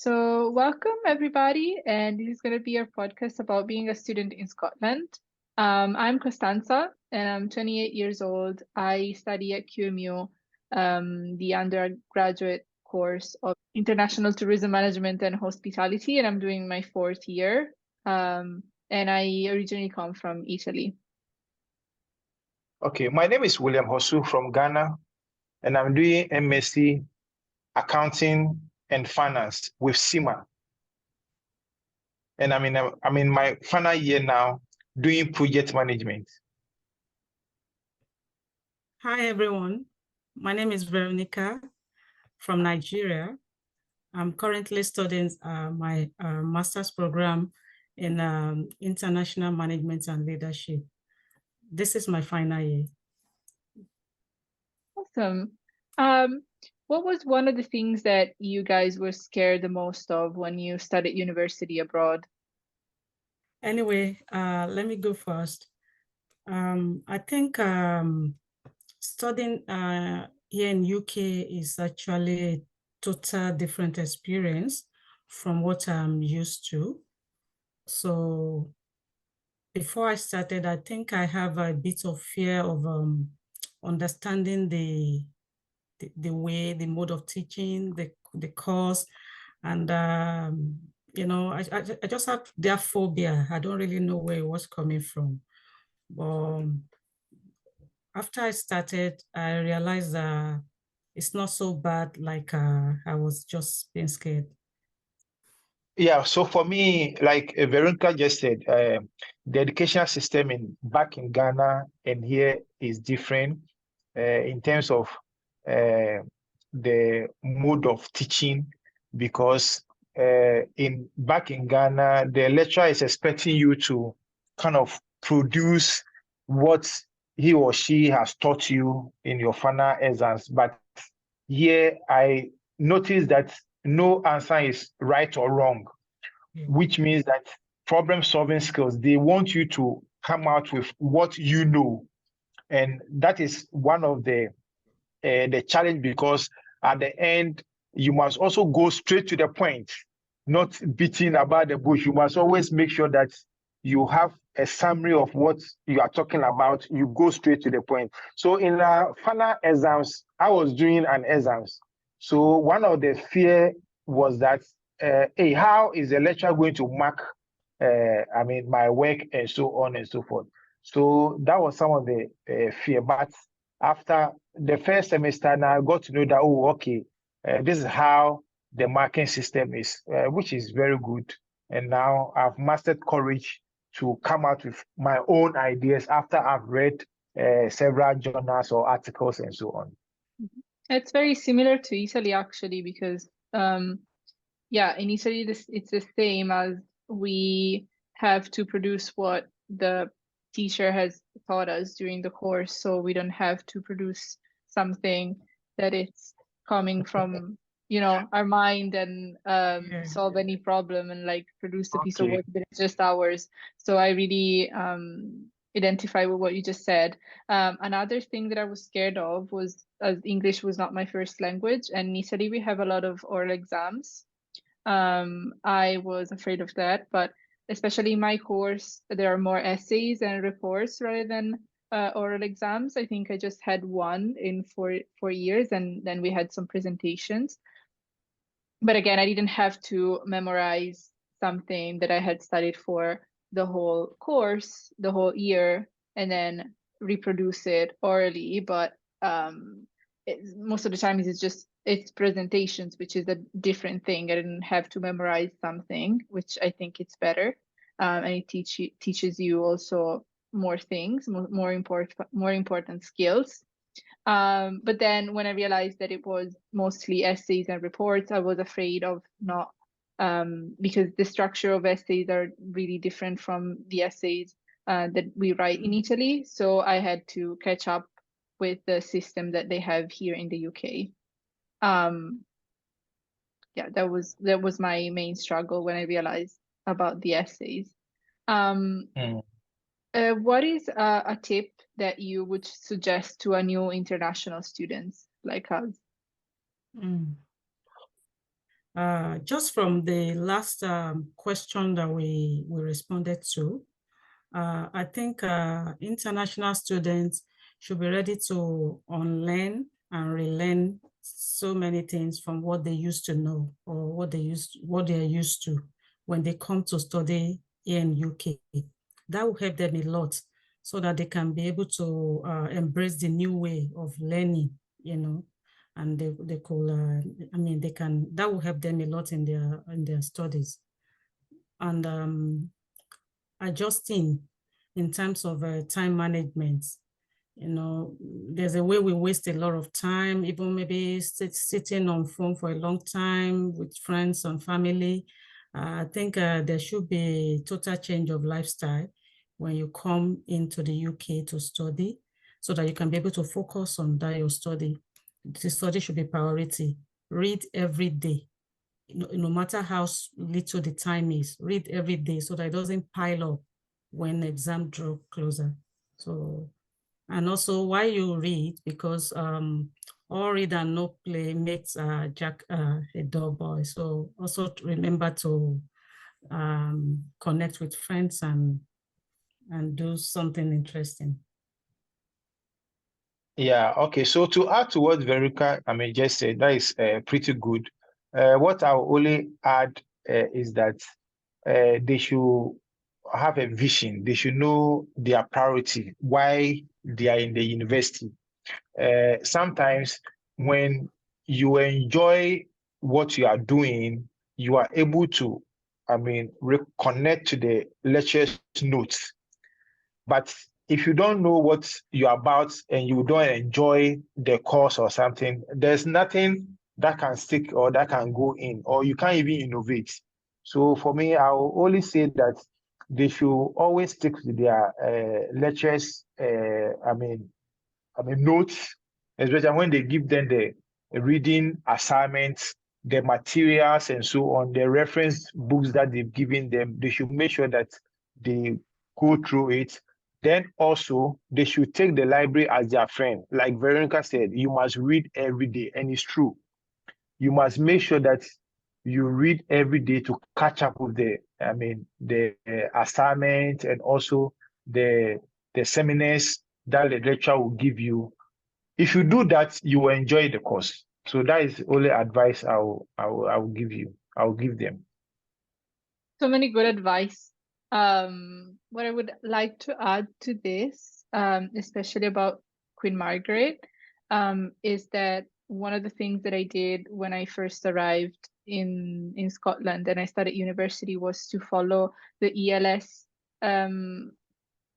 So, welcome everybody, and this is going to be our podcast about being a student in Scotland. I'm Costanza, and I'm 28 years old. I study at QMU, the undergraduate course of International Tourism Management and Hospitality, and I'm doing my fourth year. And I originally come from Italy. Okay, my name is William Hosu from Ghana, and I'm doing MSc Accounting and Finance with CIMA. And I'm in my final year now doing project management. Hi, everyone. My name is Veronica from Nigeria. I'm currently studying my master's program in international management and leadership. This is my final year. Awesome. What was one of the things that you guys were scared the most of when you studied university abroad? Anyway, let me go first. I think studying here in UK is actually a total different experience from what I'm used to. So before I started, I think I have a bit of fear of understanding the way, the mode of teaching, the course, and you know, I just have that phobia. I don't really know where it was coming from. But after I started, I realized that it's not so bad like I was just being scared. Yeah, so for me, like Veronica just said, the educational system back in Ghana and here is different in terms of the mode of teaching, because back in Ghana, the lecturer is expecting you to kind of produce what he or she has taught you in your final exams. But here I noticed that no answer is right or wrong, which means that problem-solving skills, they want you to come out with what you know. And that is one of the challenge, because at the end, you must also go straight to the point, not beating about the bush. You must always make sure that you have a summary of what you are talking about. You go straight to the point. So in our final exams, I was doing an exams. So one of the fear was that, hey, how is the lecturer going to mark my work and so on and so forth. So that was some of the fear. But after the first semester, now I got to know that, oh, okay, this is how the marking system is, which is very good. And now I've mastered courage to come out with my own ideas after I've read several journals or articles and so on. It's very similar to Italy, actually, because yeah, in Italy, it's the same, as we have to produce what the teacher has taught us during the course, so we don't have to produce something that it's coming from, our mind and solve any problem and like produce a piece of work that is just ours. So I really identify with what you just said. Another thing that I was scared of was, as English was not my first language, and in Italy we have a lot of oral exams. I was afraid of that, but especially in my course, there are more essays and reports rather than oral exams. I think I just had one in four years, and then we had some presentations. But again, I didn't have to memorize something that I had studied for the whole course, the whole year, and then reproduce it orally. But most of the time it's presentations, which is a different thing. I didn't have to memorize something, which I think it's better, and it teaches you also more things, more important skills. But then when I realized that it was mostly essays and reports, I was afraid of not, because the structure of essays are really different from the essays that we write in Italy. So I had to catch up with the system that they have here in the UK. Yeah, that was my main struggle when I realized about the essays. What is a tip that you would suggest to a new international students like us? Just from the last question that we responded to, I think international students should be ready to unlearn and relearn so many things from what they used to know or what they are used to when they come to study here in UK. That will help them a lot so that they can be able to embrace the new way of learning, and they could, they can, that will help them a lot in their studies. And adjusting in terms of time management. There's a way we waste a lot of time, even maybe sitting on phone for a long time with friends and family. I think there should be a total change of lifestyle when you come into the UK to study, so that you can be able to focus on that your study. The study should be priority. Read every day. No matter how little the time is, read every day so that it doesn't pile up when exam draw closer. So, and also while you read, because all read and no play makes Jack a dull boy. So also remember to connect with friends and do something interesting. Yeah, okay. So to add to what Verica, just said, that is pretty good. What I'll only add is that they should have a vision. They should know their priority, why they are in the university. Sometimes when you enjoy what you are doing, you are able to, reconnect to the lecture's notes. But if you don't know what you're about and you don't enjoy the course or something, there's nothing that can stick or that can go in, or you can't even innovate. So for me, I will only say that they should always stick to their lectures, notes, especially when they give them the reading assignments, the materials and so on, the reference books that they've given them. They should make sure that they go through it. Then also, they should take the library as their friend. Like Veronica said, you must read every day, and it's true. You must make sure that you read every day to catch up with the assignment and also the seminars that the lecturer will give you. If you do that, you will enjoy the course. So that is the only advice I will give you. I will give them. So many good advice. What I would like to add to this, especially about Queen Margaret, is that one of the things that I did when I first arrived in Scotland and I started university was to follow the ELS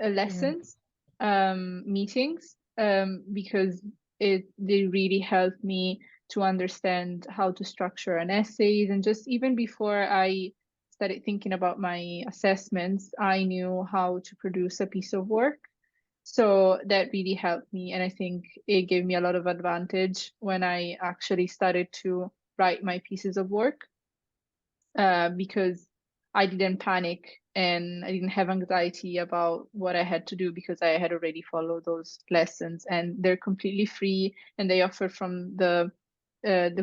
lessons, meetings, because they really helped me to understand how to structure an essay. And just even before I started thinking about my assessments, I knew how to produce a piece of work. So that really helped me. And I think it gave me a lot of advantage when I actually started to write my pieces of work, because I didn't panic and I didn't have anxiety about what I had to do because I had already followed those lessons, and they're completely free and they offer from the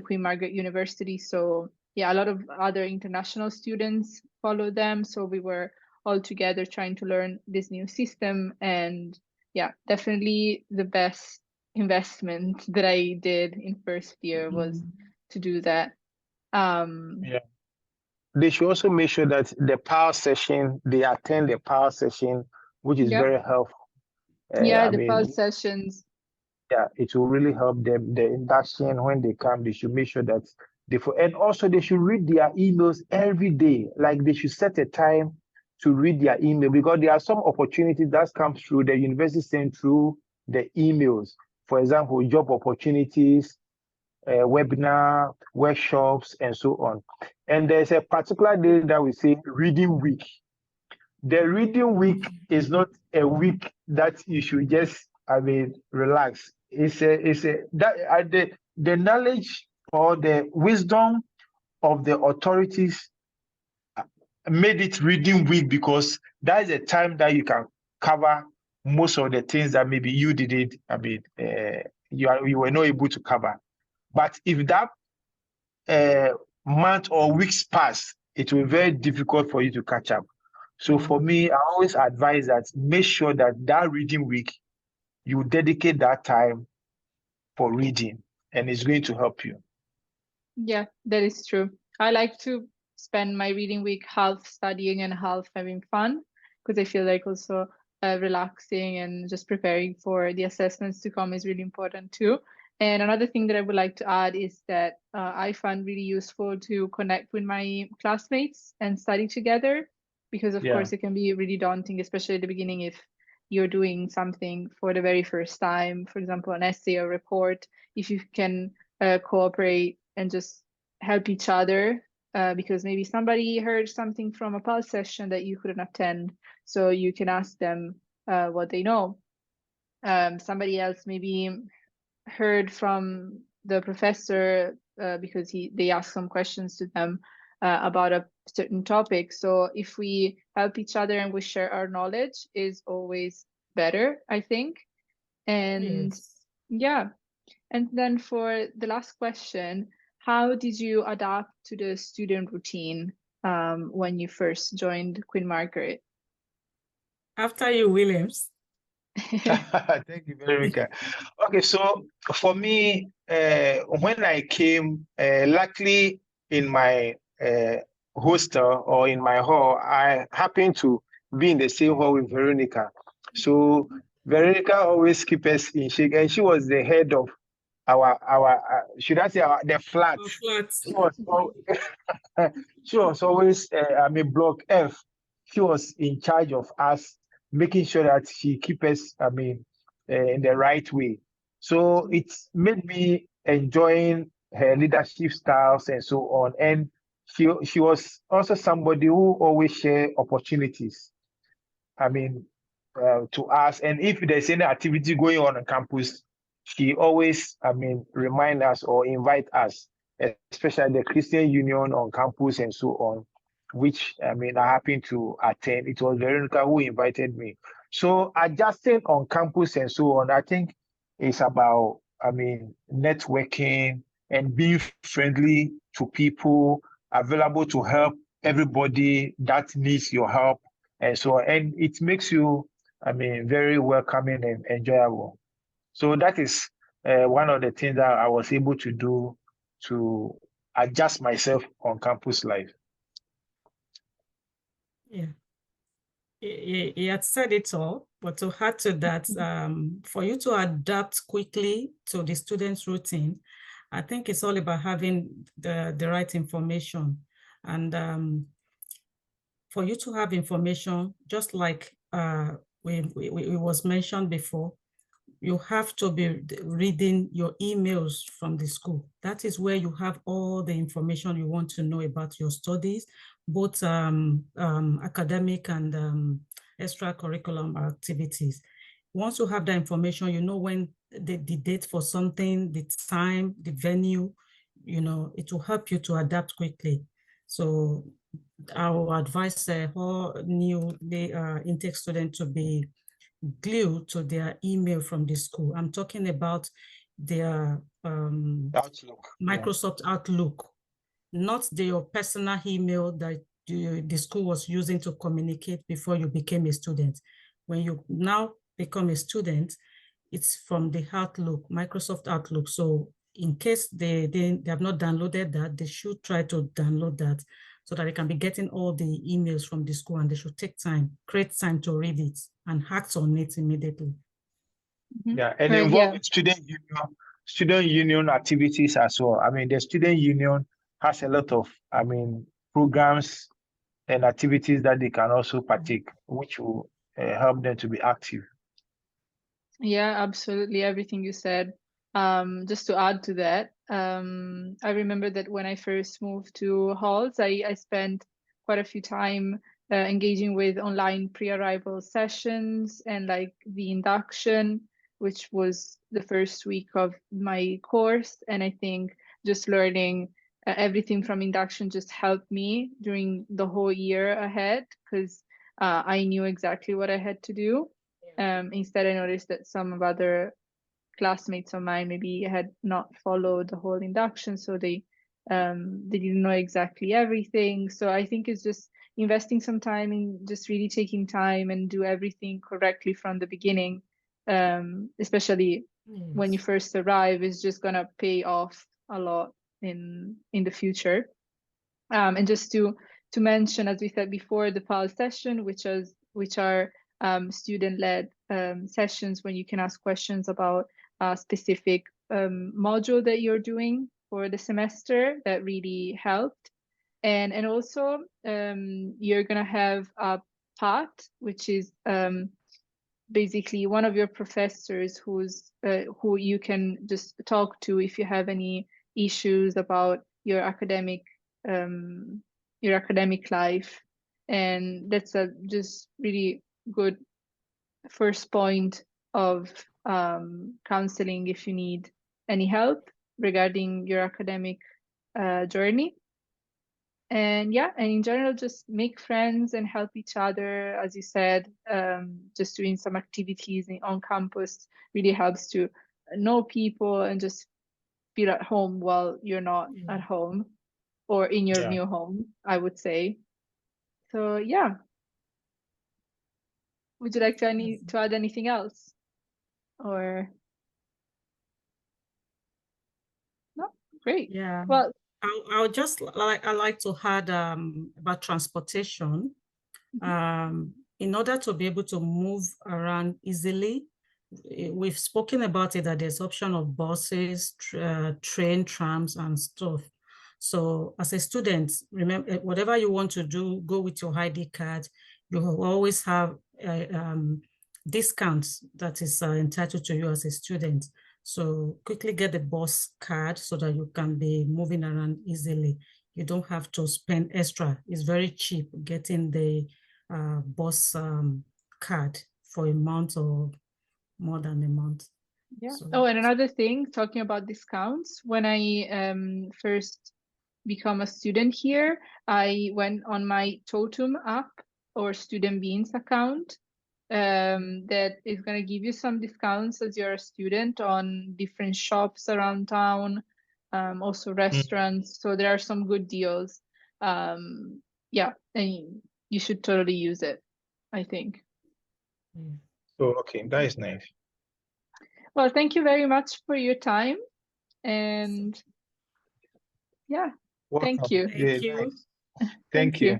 Queen Margaret University. So yeah, a lot of other international students follow them. So we were all together trying to learn this new system, and yeah, definitely the best investment that I did in first year was to do that. Yeah. They should also make sure that the PALS session, they attend the PALS session, which is Yep. very helpful. Yeah, the PALS sessions. Yeah, it will really help them. The induction, when they come, they should make sure that and also they should read their emails every day. Like they should set a time to read their email, because there are some opportunities that come through the university sent through the emails. For example, job opportunities, webinar, workshops, and so on. And there's a particular day that we say reading week. The reading week is not a week that you should just, relax. The knowledge or the wisdom of the authorities made it reading week, because that is a time that you can cover most of the things that maybe you didn't, you were not able to cover. But if that months or weeks pass, it will be very difficult for you to catch up. So for me, I always advise that make sure that that reading week, you dedicate that time for reading, and it's going to help you. Yeah, that is true. I like to spend my reading week half studying and half having fun, because I feel like also relaxing and just preparing for the assessments to come is really important too. And another thing that I would like to add is that I find really useful to connect with my classmates and study together, because of Yeah. course it can be really daunting, especially at the beginning if you're doing something for the very first time, for example, an essay or report. If you can cooperate and just help each other, because maybe somebody heard something from a PALS session that you couldn't attend, so you can ask them what they know. Somebody else maybe heard from the professor because they asked some questions to them about a certain topic. So if we help each other and we share our knowledge, is always better, I think. And Yes. yeah. And then for the last question, how did you adapt to the student routine when you first joined Queen Margaret? After you, Williams. Thank you very much. Okay, so for me, when I came, luckily in my hostel or in my hall, I happened to be in the same hall with Veronica. So Veronica always keeps us in shape, and she was the head of our should I say the flat. Oh, flats. She was she was always block F. She was in charge of us, making sure that she keep us in the right way. So it made me enjoying her leadership styles and so on. And she was also somebody who always share opportunities. To us. And if there's any activity going on campus, she always, remind us or invite us, especially the Christian Union on campus and so on, which I happened to attend. It was Veronica who invited me. So adjusting on campus and so on, I think it's about, networking and being friendly to people, available to help everybody that needs your help and so on. And it makes you, very welcoming and enjoyable. So that is one of the things that I was able to do to adjust myself on campus life. Yeah. He had said it all, but to add to that, for you to adapt quickly to the student's routine, I think it's all about having the right information. And for you to have information, just like we was mentioned before, you have to be reading your emails from the school. That is where you have all the information you want to know about your studies, both academic and extracurricular activities. Once you have that information, you know when the date for something, the time, the venue, it will help you to adapt quickly. So I will advise all new intake students to be glued to their email from the school. I'm talking about their Outlook. Microsoft Outlook, not your personal email that the school was using to communicate before you became a student. When you now become a student, it's from the Outlook, Microsoft Outlook. So in case they have not downloaded that, they should try to download that so that they can be getting all the emails from the school, and they should take time, create time to read it and act on it immediately. Yeah, and involve student union activities as well. The student union has a lot of, programs and activities that they can also partake, which will help them to be active. Yeah, absolutely. Everything you said. Just to add to that, I remember that when I first moved to halls, I spent quite a few time engaging with online pre-arrival sessions and like the induction, which was the first week of my course. And I think just learning everything from induction just helped me during the whole year ahead, because I knew exactly what I had to do. Instead, I noticed that some of other classmates of mine maybe had not followed the whole induction, so they they didn't know exactly everything. So I think it's just investing some time in just really taking time and do everything correctly from the beginning, especially when you Yes. first arrive, is just gonna pay off a lot in the future. And just to mention, as we said before, the PALS session, which are student-led sessions when you can ask questions about a specific module that you're doing for the semester, that really helped. And also you're gonna have a PAT, which is basically one of your professors who you can just talk to if you have any issues about your academic life. And that's a just really good first point of counseling if you need any help regarding your academic journey. And yeah, and in general, just make friends and help each other. As you said, just doing some activities on campus really helps to know people and just feel at home while you're not at home or in your Yeah. new home, I would say. So yeah, would you like to add anything else? Or no? Great. Yeah. Well, I would just I like to add about transportation. In order to be able to move around easily, we've spoken about it, that there's option of buses, train, trams, and stuff. So as a student, remember, whatever you want to do, go with your ID card. You will always have discounts that is entitled to you as a student. So quickly get the bus card so that you can be moving around easily. You don't have to spend extra. It's very cheap getting the bus card for a month or more than a month. yeah. So, Oh, and another thing, talking about discounts, when I first become a student here, I went on my Totem app or Student Beans account that is going to give you some discounts as you're a student on different shops around town, also restaurants. So there are some good deals. Yeah, and you should totally use it, I think. So, okay, that is nice. Well, thank you very much for your time. And yeah, Welcome. thank you. thank you. Nice. Thank Thank you. you.